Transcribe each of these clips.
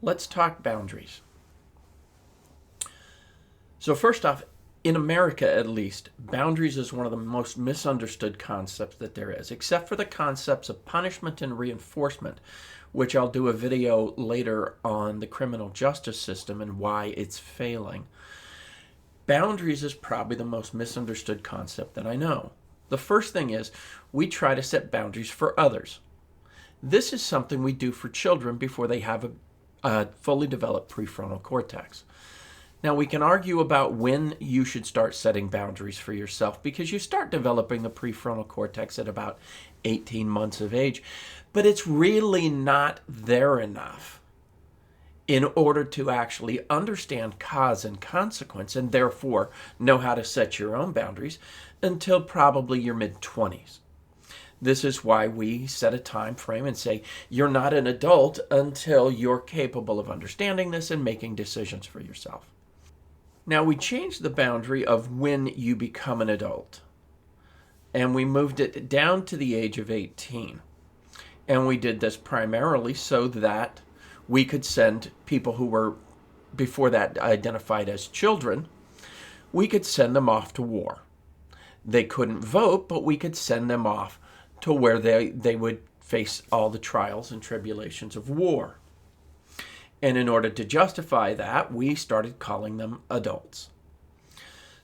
Let's talk boundaries. So first off, in America at least, boundaries is one of the most misunderstood concepts that there is, except for the concepts of punishment and reinforcement, which I'll do a video later on the criminal justice system and why it's failing. Boundaries is probably the most misunderstood concept that I know. The first thing is we try to set boundaries for others. This is something we do for children before they have a fully developed prefrontal cortex. Now, we can argue about when you should start setting boundaries for yourself because you start developing the prefrontal cortex at about 18 months of age, but it's really not there enough in order to actually understand cause and consequence and therefore know how to set your own boundaries until probably your mid-20s. This is why we set a time frame and say you're not an adult until you're capable of understanding this and making decisions for yourself. Now, we changed the boundary of when you become an adult, and we moved it down to the age of 18. And we did this primarily so that we could send people who were before that identified as children, we could send them off to war. They couldn't vote, but we could send them off to where they would face all the trials and tribulations of war. And in order to justify that, we started calling them adults.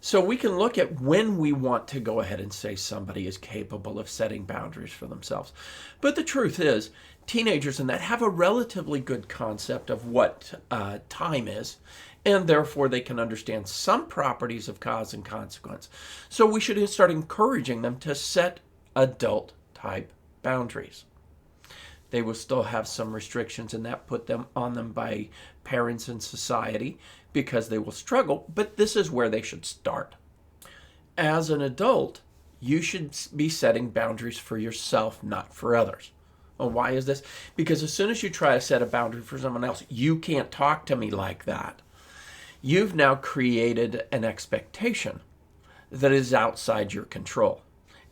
So we can look at when we want to go ahead and say somebody is capable of setting boundaries for themselves. But the truth is, teenagers and that have a relatively good concept of what time is, and therefore they can understand some properties of cause and consequence. So we should start encouraging them to set adult-type boundaries. They will still have some restrictions, and that put them on them by parents and society because they will struggle, but this is where they should start. As an adult, you should be setting boundaries for yourself, not for others. Well, why is this? Because as soon as you try to set a boundary for someone else, you can't talk to me like that. You've now created an expectation that is outside your control.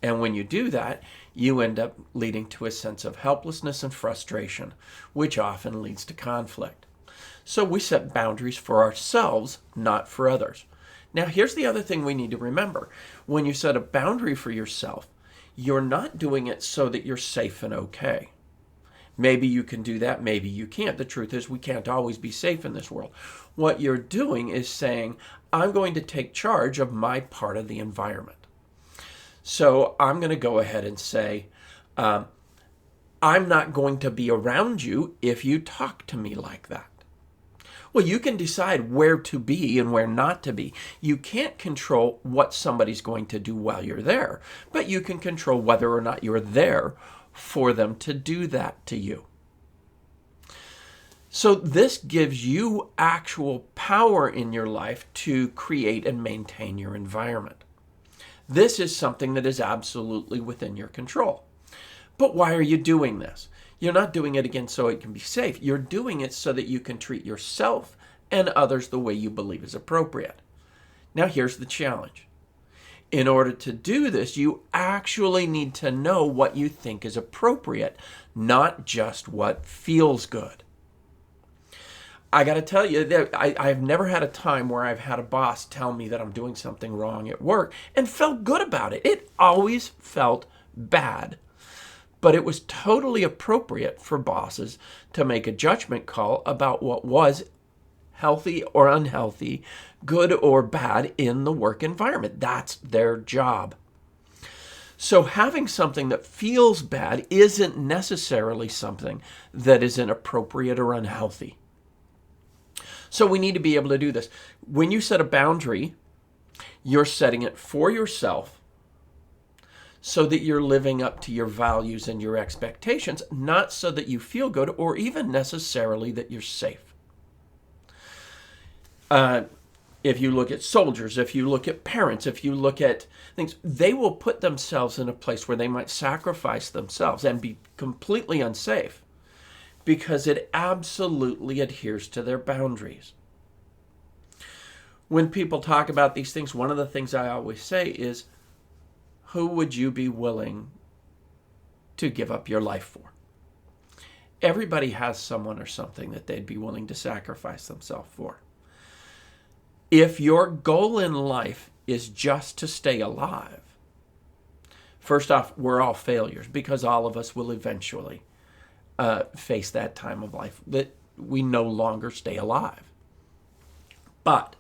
And when you do that, you end up leading to a sense of helplessness and frustration, which often leads to conflict. So we set boundaries for ourselves, not for others. Now, here's the other thing we need to remember. When you set a boundary for yourself, you're not doing it so that you're safe and okay. Maybe you can do that, maybe you can't. The truth is we can't always be safe in this world. What you're doing is saying, I'm going to take charge of my part of the environment. So I'm going to go ahead and say, I'm not going to be around you if you talk to me like that. Well, you can decide where to be and where not to be. You can't control what somebody's going to do while you're there, but you can control whether or not you're there for them to do that to you. So this gives you actual power in your life to create and maintain your environment. This is something that is absolutely within your control. But why are you doing this? You're not doing it again so it can be safe. You're doing it so that you can treat yourself and others the way you believe is appropriate. Now here's the challenge. In order to do this, you actually need to know what you think is appropriate, not just what feels good. I got to tell you that I've never had a time where I've had a boss tell me that I'm doing something wrong at work and felt good about it. It always felt bad. But it was totally appropriate for bosses to make a judgment call about what was healthy or unhealthy, good or bad in the work environment. That's their job. So having something that feels bad isn't necessarily something that is inappropriate or unhealthy. So we need to be able to do this. When you set a boundary, you're setting it for yourself so that you're living up to your values and your expectations, not so that you feel good or even necessarily that you're safe. If you look at soldiers, if you look at parents, if you look at things, they will put themselves in a place where they might sacrifice themselves and be completely unsafe because it absolutely adheres to their boundaries. When people talk about these things, one of the things I always say is, who would you be willing to give up your life for? Everybody has someone or something that they'd be willing to sacrifice themselves for. If your goal in life is just to stay alive, first off, we're all failures because all of us will eventually face that time of life that we no longer stay alive. But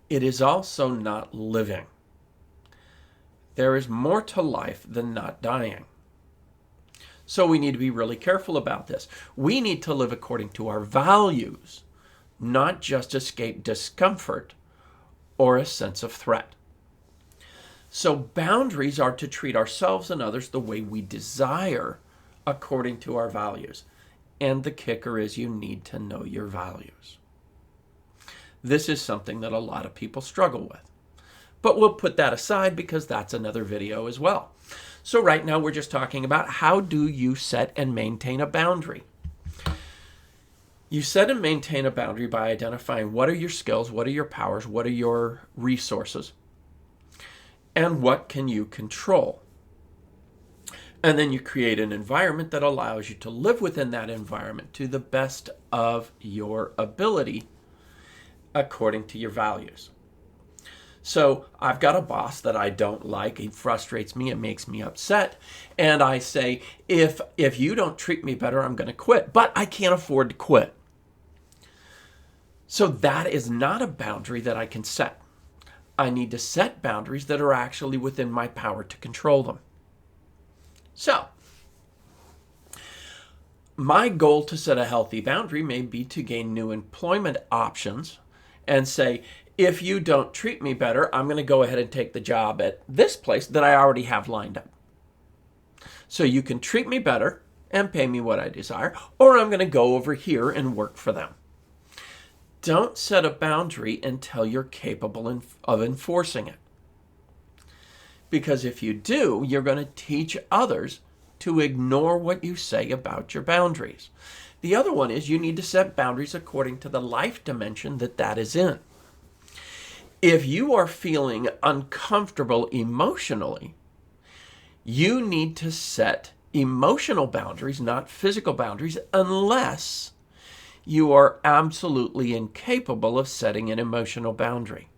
it is also not living. There is more to life than not dying. So we need to be really careful about this. We need to live according to our values, not just escape discomfort or a sense of threat. So boundaries are to treat ourselves and others the way we desire according to our values. And the kicker is you need to know your values. This is something that a lot of people struggle with. But we'll put that aside because that's another video as well. So right now we're just talking about how do you set and maintain a boundary. You set and maintain a boundary by identifying what are your skills, what are your powers, what are your resources, and what can you control. And then you create an environment that allows you to live within that environment to the best of your ability according to your values. So I've got a boss that I don't like. He frustrates me. It makes me upset. And I say, if you don't treat me better, I'm going to quit. But I can't afford to quit. So that is not a boundary that I can set. I need to set boundaries that are actually within my power to control them. So my goal to set a healthy boundary may be to gain new employment options and say, if you don't treat me better, I'm going to go ahead and take the job at this place that I already have lined up. So you can treat me better and pay me what I desire, or I'm going to go over here and work for them. Don't set a boundary until you're capable of enforcing it. Because if you do, you're going to teach others to ignore what you say about your boundaries. The other one is you need to set boundaries according to the life dimension that is in. If you are feeling uncomfortable emotionally, you need to set emotional boundaries, not physical boundaries, unless you are absolutely incapable of setting an emotional boundary.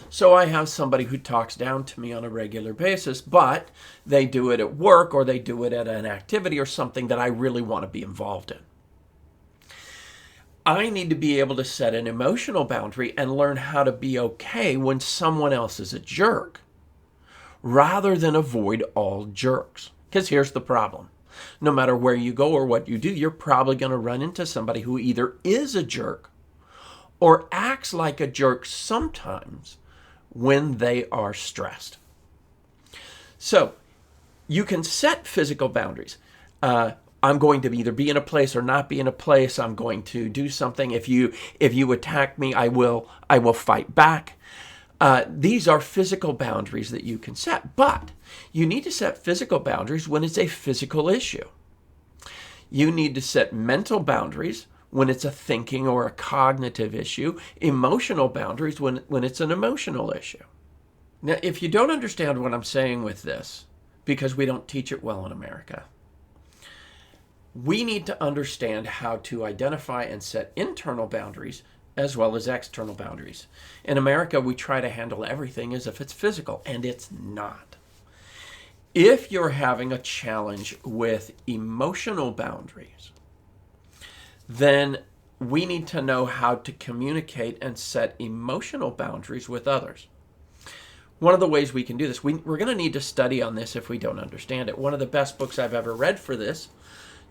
So I have somebody who talks down to me on a regular basis, but they do it at work or they do it at an activity or something that I really want to be involved in. I need to be able to set an emotional boundary and learn how to be okay when someone else is a jerk, rather than avoid all jerks. Because here's the problem. No matter where you go or what you do, you're probably going to run into somebody who either is a jerk or acts like a jerk sometimes when they are stressed. So you can set physical boundaries. I'm going to either be in a place or not be in a place. I'm going to do something. If you attack me, I will fight back. These are physical boundaries that you can set, but you need to set physical boundaries when it's a physical issue. You need to set mental boundaries when it's a thinking or a cognitive issue, emotional boundaries when it's an emotional issue. Now, if you don't understand what I'm saying with this, because we don't teach it well in America, we need to understand how to identify and set internal boundaries as well as external boundaries. In America, we try to handle everything as if it's physical, and it's not. If you're having a challenge with emotional boundaries, then we need to know how to communicate and set emotional boundaries with others. One of the ways we can do this, we're going to need to study on this if we don't understand it. One of the best books I've ever read for this,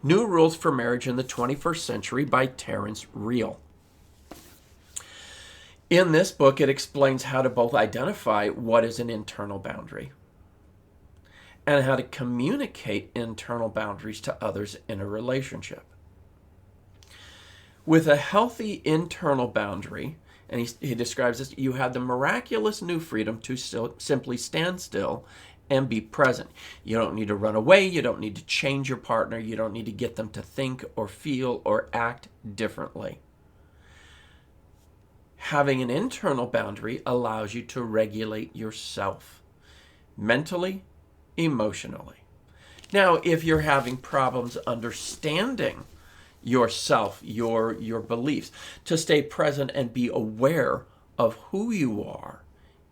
New Rules for Marriage in the 21st Century by Terrence Real. In this book, it explains how to both identify what is an internal boundary and how to communicate internal boundaries to others in a relationship. With a healthy internal boundary, and he describes this, you have the miraculous new freedom to simply stand still and be present. You don't need to run away. You don't need to change your partner. You don't need to get them to think or feel or act differently. Having an internal boundary allows you to regulate yourself mentally, emotionally. Now, if you're having problems understanding yourself, your beliefs, to stay present and be aware of who you are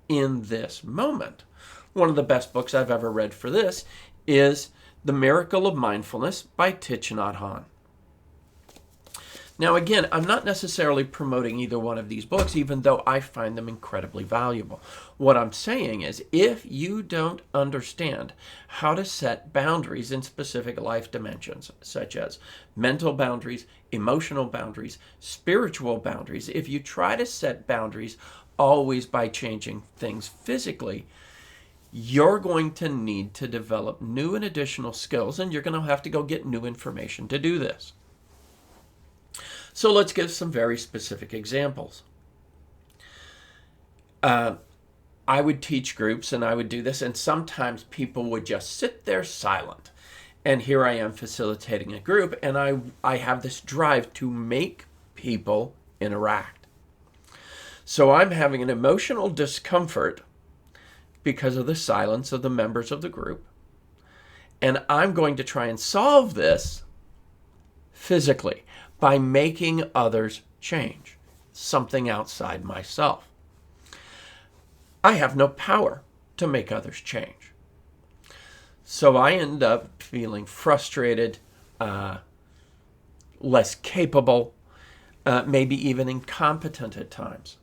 in this moment. One of the best books I've ever read for this is The Miracle of Mindfulness by Thich Nhat Hanh. Now, again, I'm not necessarily promoting either one of these books, even though I find them incredibly valuable. What I'm saying is, if you don't understand how to set boundaries in specific life dimensions, such as mental boundaries, emotional boundaries, spiritual boundaries, if you try to set boundaries always by changing things physically, you're going to need to develop new and additional skills, and you're going to have to go get new information to do this. So let's give some very specific examples. I would teach groups and I would do this, and sometimes people would just sit there silent. And here I am facilitating a group, and I have this drive to make people interact. So I'm having an emotional discomfort because of the silence of the members of the group. And I'm going to try and solve this physically by making others change, something outside myself. I have no power to make others change. So I end up feeling frustrated, less capable, maybe even incompetent at times.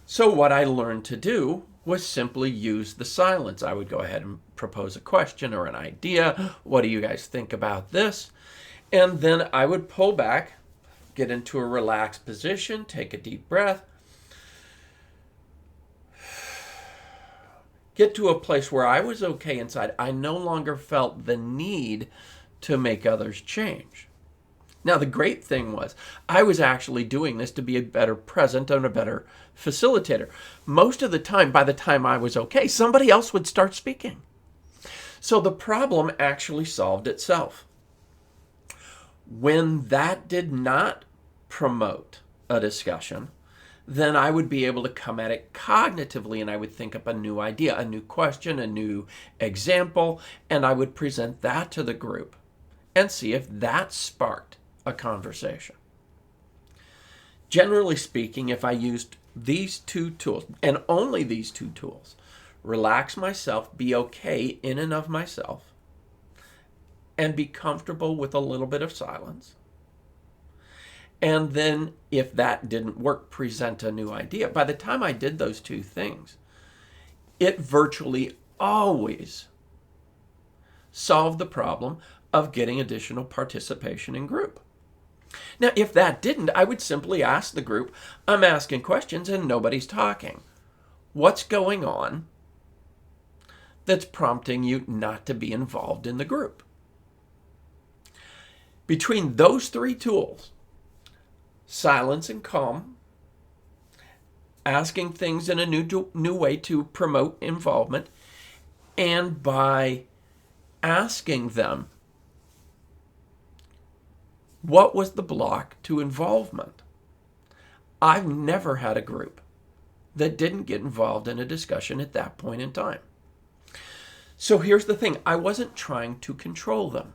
So what I learned to do was simply use the silence. I would go ahead and propose a question or an idea. What do you guys think about this? And then I would pull back, get into a relaxed position, take a deep breath, get to a place where I was okay inside. I no longer felt the need to make others change. Now, the great thing was I was actually doing this to be a better present and a better facilitator. Most of the time, by the time I was okay, somebody else would start speaking. So the problem actually solved itself. When that did not promote a discussion, then I would be able to come at it cognitively, and I would think up a new idea, a new question, a new example, and I would present that to the group and see if that sparked a conversation. Generally speaking, if I used these two tools, and only these two tools, relax myself, be okay in and of myself, and be comfortable with a little bit of silence. And then if that didn't work, present a new idea. By the time I did those two things, it virtually always solved the problem of getting additional participation in group. Now, if that didn't, I would simply ask the group, I'm asking questions and nobody's talking. What's going on that's prompting you not to be involved in the group? Between those three tools, silence and calm, asking things in a new way to promote involvement, and by asking them what was the block to involvement, I've never had a group that didn't get involved in a discussion at that point in time. So here's the thing. I wasn't trying to control them.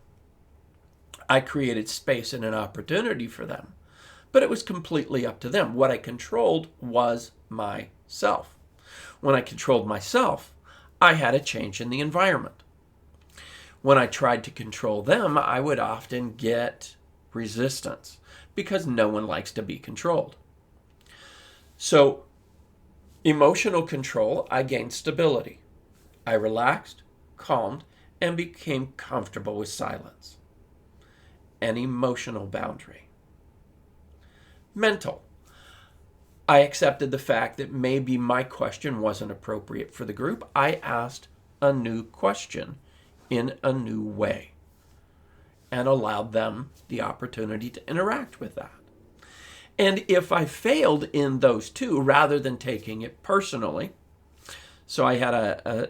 I created space and an opportunity for them, but it was completely up to them. What I controlled was myself. When I controlled myself, I had a change in the environment. When I tried to control them, I would often get resistance because no one likes to be controlled. So, emotional control, I gained stability. I relaxed, calmed, and became comfortable with silence. An emotional boundary. Mental. I accepted the fact that maybe my question wasn't appropriate for the group. I asked a new question in a new way and allowed them the opportunity to interact with that. And if I failed in those two, rather than taking it personally, so I had an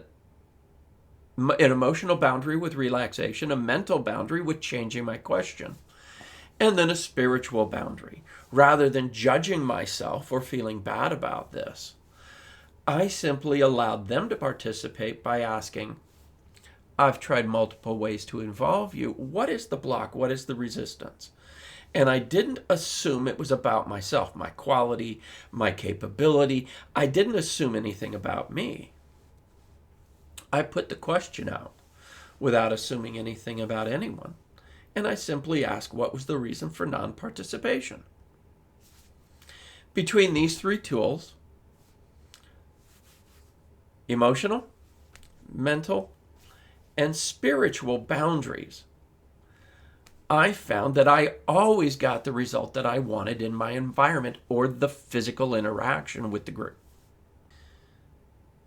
emotional boundary with relaxation, a mental boundary with changing my question, and then a spiritual boundary. Rather than judging myself or feeling bad about this, I simply allowed them to participate by asking, I've tried multiple ways to involve you. What is the block? What is the resistance? And I didn't assume it was about myself, my quality, my capability. I didn't assume anything about me. I put the question out without assuming anything about anyone. And I simply asked what was the reason for non-participation. Between these three tools, emotional, mental, and spiritual boundaries, I found that I always got the result that I wanted in my environment or the physical interaction with the group.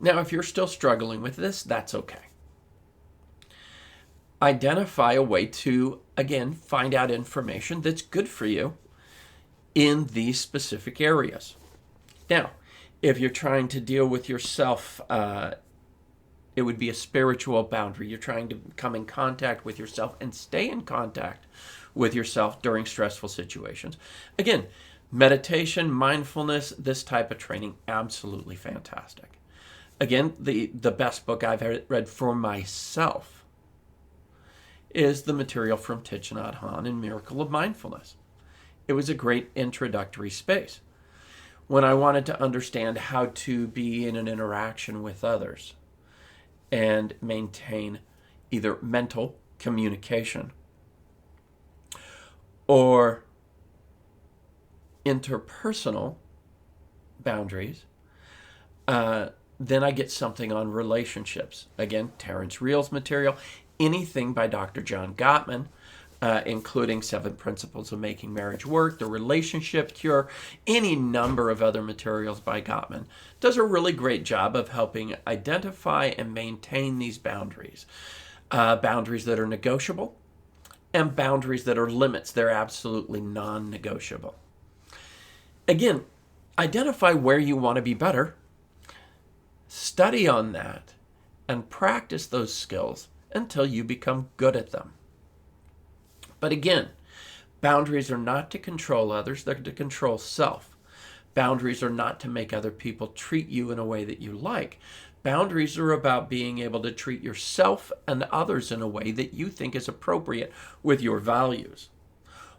Now, if you're still struggling with this, that's okay. Identify a way to, again, find out information that's good for you in these specific areas. Now, if you're trying to deal with yourself, it would be a spiritual boundary. You're trying to come in contact with yourself and stay in contact with yourself during stressful situations. Again, meditation, mindfulness, this type of training, absolutely fantastic. Again, the best book I've read for myself is the material from Thich Nhat Hanh in Miracle of Mindfulness. It was a great introductory space. When I wanted to understand how to be in an interaction with others and maintain either mental communication or interpersonal boundaries, then I get something on relationships. Again, Terrence Reals material, anything by Dr. John Gottman, including 7 Principles of Making Marriage Work, The Relationship Cure, any number of other materials by Gottman, does a really great job of helping identify and maintain these boundaries. Boundaries that are negotiable and boundaries that are limits. They're absolutely non-negotiable. Again, identify where you want to be better, study on that, and practice those skills until you become good at them. But again, boundaries are not to control others, they're to control self. Boundaries are not to make other people treat you in a way that you like. Boundaries are about being able to treat yourself and others in a way that you think is appropriate with your values.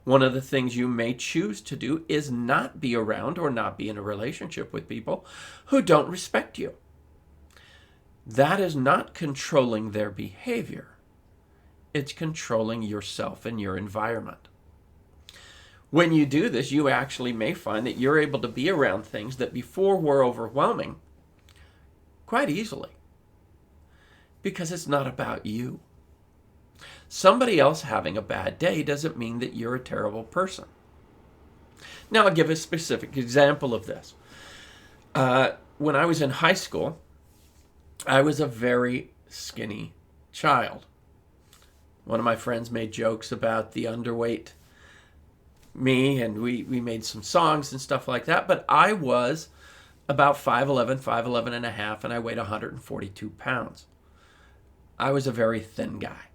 One of the things you may choose to do is not be around or not be in a relationship with people who don't respect you. That is not controlling their behavior. It's controlling yourself and your environment. When you do this, you actually may find that you're able to be around things that before were overwhelming quite easily, because it's not about you. Somebody else having a bad day doesn't mean that you're a terrible person. Now, I'll give a specific example of this. When I was in high school, I was a very skinny child. One of my friends made jokes about the underweight me, and we made some songs and stuff like that, but I was about 5'11", and a half, and I weighed 142 pounds. I was a very thin guy.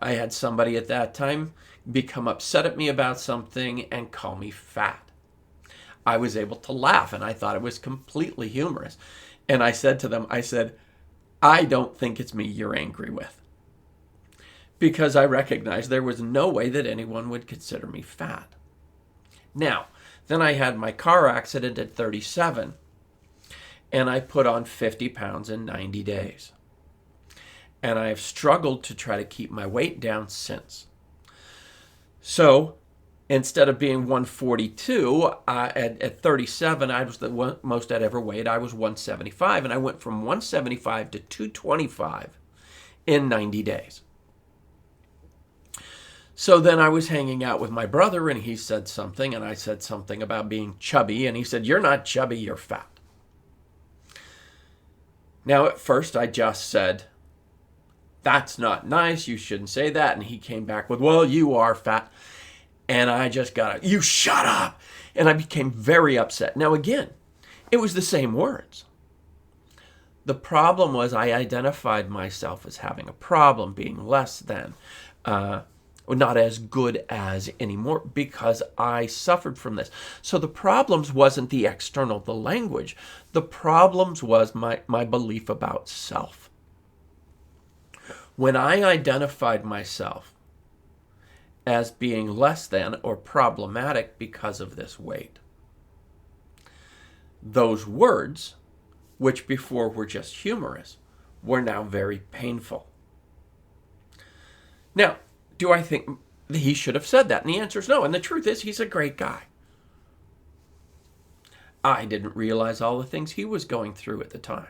I had somebody at that time become upset at me about something and call me fat. I was able to laugh, and I thought it was completely humorous. And I said to them, I don't think it's me you're angry with. Because I recognized there was no way that anyone would consider me fat. Now, then I had my car accident at 37, and I put on 50 pounds in 90 days. And I have struggled to try to keep my weight down since. So, instead of being 142, at 37, I was the most I'd ever weighed. I was 175, and I went from 175 to 225 in 90 days. So then I was hanging out with my brother, and he said something, and I said something about being chubby, and he said, "You're not chubby, you're fat." Now, at first, I just said, "That's not nice, you shouldn't say that," and he came back with, "Well, you are fat." And I just got "You shut up!" And I became very upset. Now, again, it was the same words. The problem was I identified myself as having a problem, being less than, not as good as anymore, because I suffered from this. So the problems wasn't the external, the language. The problems was my belief about self. When I identified myself as being less than or problematic because of this weight, those words, which before were just humorous, were now very painful. Now, do I think he should have said that? And the answer is no. And the truth is, he's a great guy. I didn't realize all the things he was going through at the time.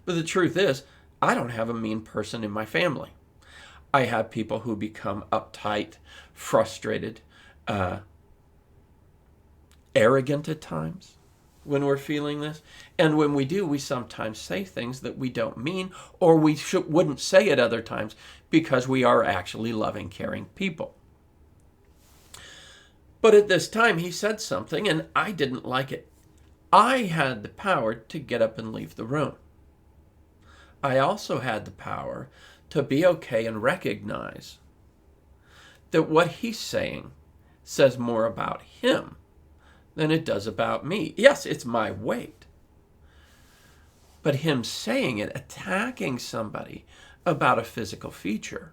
But the truth is, I don't have a mean person in my family. I have people who become uptight, frustrated, arrogant at times when we're feeling this. And when we do, we sometimes say things that we don't mean, or we wouldn't say at other times because we are actually loving, caring people. But at this time, he said something, and I didn't like it. I had the power to get up and leave the room. I also had the power to be okay and recognize that what he's saying says more about him than it does about me. Yes, it's my weight. But him saying it, attacking somebody about a physical feature,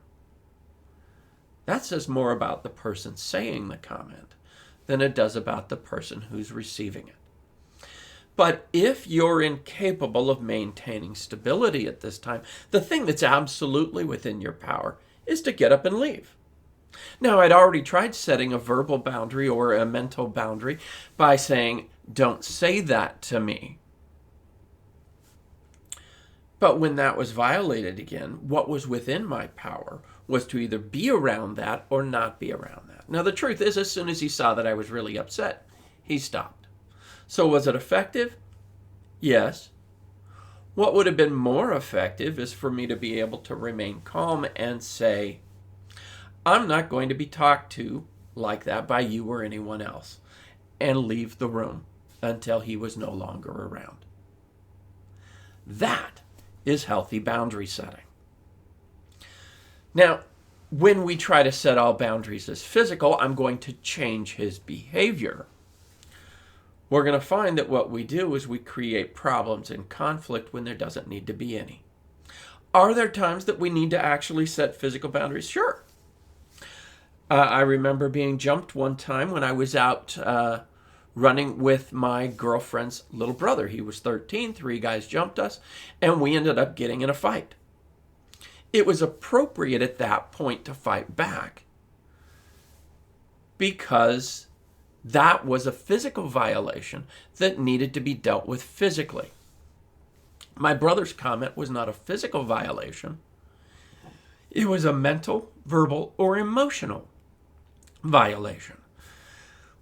that says more about the person saying the comment than it does about the person who's receiving it. But if you're incapable of maintaining stability at this time, the thing that's absolutely within your power is to get up and leave. Now, I'd already tried setting a verbal boundary or a mental boundary by saying, don't say that to me. But when that was violated again, what was within my power was to either be around that or not be around that. Now, the truth is, as soon as he saw that I was really upset, he stopped. So was it effective? Yes. What would have been more effective is for me to be able to remain calm and say, I'm not going to be talked to like that by you or anyone else, and leave the room until he was no longer around. That is healthy boundary setting. Now, when we try to set all boundaries as physical, I'm going to change his behavior. We're going to find that what we do is we create problems and conflict when there doesn't need to be any. Are there times that we need to actually set physical boundaries? Sure. I remember being jumped one time when I was out running with my girlfriend's little brother. He was 13, 3 guys jumped us, and we ended up getting in a fight. It was appropriate at that point to fight back because that was a physical violation that needed to be dealt with physically. My brother's comment was not a physical violation. It was a mental, verbal, or emotional violation,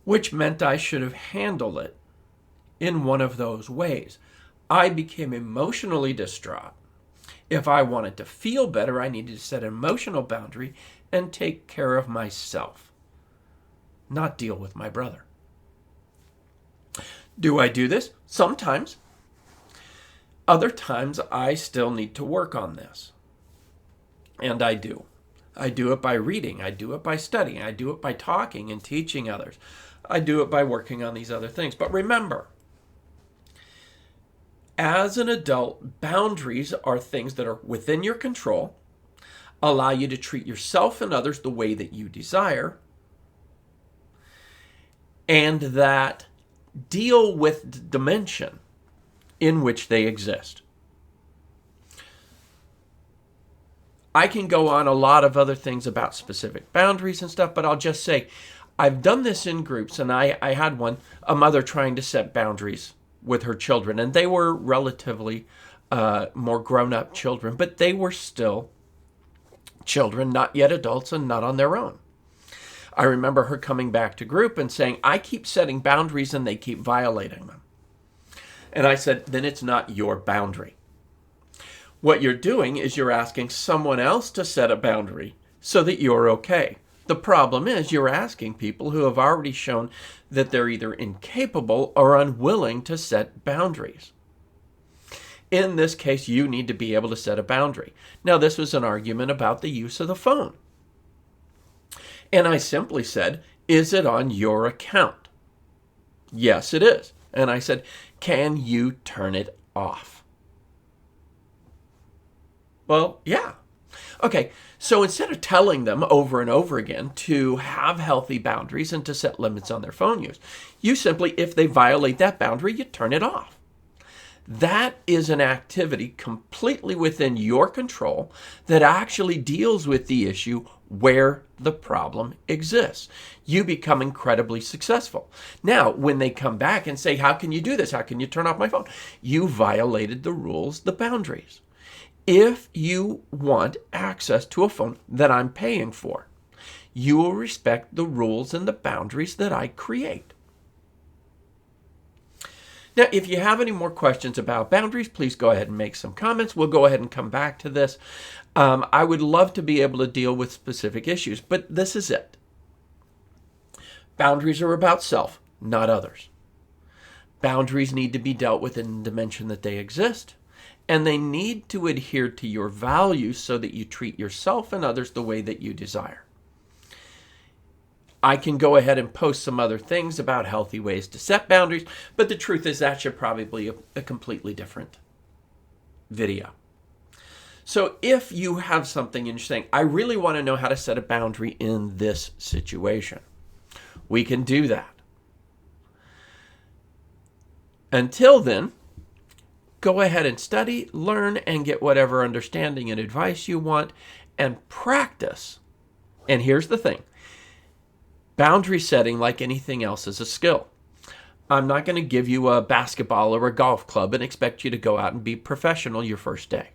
which meant I should have handled it in one of those ways. I became emotionally distraught. If I wanted to feel better, I needed to set an emotional boundary and take care of myself, not deal with my brother. Do I do this? Sometimes. Other times, I still need to work on this. And I do. I do it by reading. I do it by studying. I do it by talking and teaching others. I do it by working on these other things. But remember, as an adult, boundaries are things that are within your control, allow you to treat yourself and others the way that you desire, and that deal with the dimension in which they exist. I can go on a lot of other things about specific boundaries and stuff, but I'll just say I've done this in groups, and I had one, a mother trying to set boundaries with her children, and they were relatively more grown-up children, but they were still children, not yet adults and not on their own. I remember her coming back to group and saying, I keep setting boundaries and they keep violating them. And I said, then it's not your boundary. What you're doing is you're asking someone else to set a boundary so that you're okay. The problem is you're asking people who have already shown that they're either incapable or unwilling to set boundaries. In this case, you need to be able to set a boundary. Now, this was an argument about the use of the phone. And I simply said, is it on your account? Yes, it is. And I said, can you turn it off? Well, yeah. Okay, so instead of telling them over and over again to have healthy boundaries and to set limits on their phone use, you simply, if they violate that boundary, you turn it off. That is an activity completely within your control that actually deals with the issue where the problem exists. You become incredibly successful. Now, when they come back and say, how can you do this? How can you turn off my phone? You violated the rules, the boundaries. If you want access to a phone that I'm paying for, you will respect the rules and the boundaries that I create. Now, if you have any more questions about boundaries, please go ahead and make some comments. We'll go ahead and come back to this. I would love to be able to deal with specific issues, but this is it. Boundaries are about self, not others. Boundaries need to be dealt with in the dimension that they exist, and they need to adhere to your values so that you treat yourself and others the way that you desire. I can go ahead and post some other things about healthy ways to set boundaries, but the truth is that should probably be a completely different video. So if you have something and you're saying, I really want to know how to set a boundary in this situation, we can do that. Until then, go ahead and study, learn, and get whatever understanding and advice you want, and practice. And here's the thing. Boundary setting, like anything else, is a skill. I'm not going to give you a basketball or a golf club and expect you to go out and be professional your first day.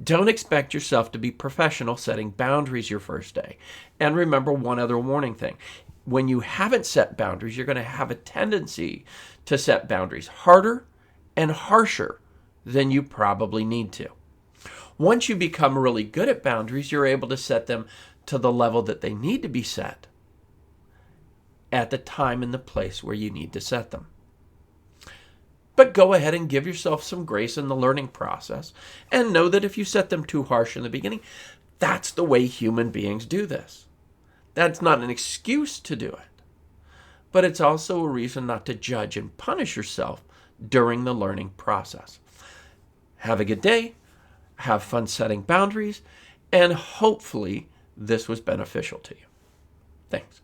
Don't expect yourself to be professional setting boundaries your first day. And remember one other warning thing. When you haven't set boundaries, you're going to have a tendency to set boundaries harder and harsher than you probably need to. Once you become really good at boundaries, you're able to set them to the level that they need to be set at the time and the place where you need to set them. But go ahead and give yourself some grace in the learning process and know that if you set them too harsh in the beginning, that's the way human beings do this. That's not an excuse to do it, but it's also a reason not to judge and punish yourself during the learning process. Have a good day, have fun setting boundaries, and hopefully this was beneficial to you. Thanks.